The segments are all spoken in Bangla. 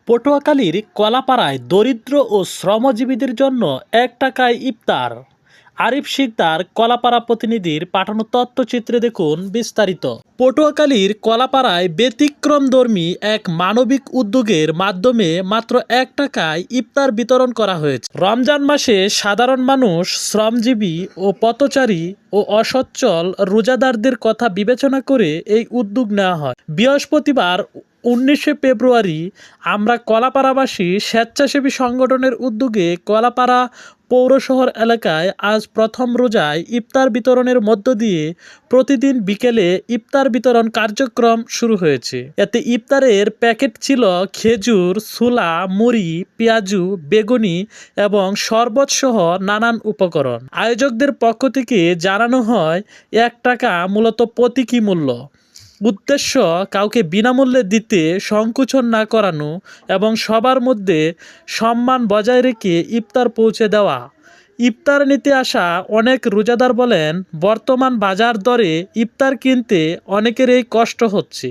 পটুয়াখালীর কলাপাড়ায় দরিদ্র ও শ্রমজীবীদের জন্য ১ টাকায় ইফতার। আরিফ শিকদার কলাপাড়া প্রতিনিধির পাঠানো তথ্যচিত্রে দেখুন বিস্তারিত। পটুয়াখালীর কলাপাড়ায় ব্যতিক্রমধর্মী এক মানবিক উদ্যোগের মাধ্যমে মাত্র ১ টাকায় ইফতার বিতরণ করা হয়েছে। রমজান মাসে সাধারণ মানুষ, শ্রমজীবী ও পথচারী ও অসচ্ছল রোজাদারদের কথা বিবেচনা করে এই উদ্যোগ নেওয়া হয়। বৃহস্পতিবার ১৯শে ফেব্রুয়ারি আমরা কলাপাড়াবাসী স্বেচ্ছাসেবী সংগঠনের উদ্যোগে কলাপাড়া পৌরশহর এলাকায় আজ প্রথম রোজায় ইফতার বিতরণের মধ্য দিয়ে প্রতিদিন বিকেলে ইফতার বিতরণ কার্যক্রম শুরু হয়েছে। এতে ইফতারের প্যাকেট ছিল খেজুর, ছোলা, মুড়ি, পেঁয়াজু, বেগুনি এবং শরবত সহ নানান উপকরণ। আয়োজকদের পক্ষ থেকে জানানো হয় ১ টাকা মূলত প্রতীকী মূল্য। উদ্দেশ্য কাউকে বিনামূল্যে দিতে সংকোচন না করানো এবং সবার মধ্যে সম্মান বজায় রেখে ইফতার পৌঁছে দেওয়া। ইফতার নিতে আসা অনেক রোজাদার বলেন, বর্তমান বাজার দরে ইফতার কিনতে অনেকেরই কষ্ট হচ্ছে।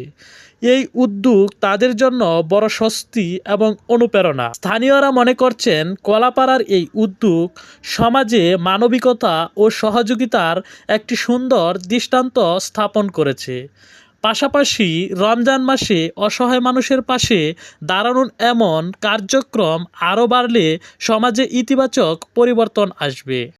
এই উদ্যোগ তাদের জন্য বড় স্বস্তি এবং অনুপ্রেরণা। স্থানীয়রা মনে করছেন কলাপাড়ার এই উদ্যোগ সমাজে মানবিকতা ও সহযোগিতার একটি সুন্দর দৃষ্টান্ত স্থাপন করেছে। পাশাপাশি রমজান মাসে অসহায় মানুষের পাশে দাঁড়ানোর এমন কার্যক্রম আরও বাড়লে সমাজে ইতিবাচক পরিবর্তন আসবে।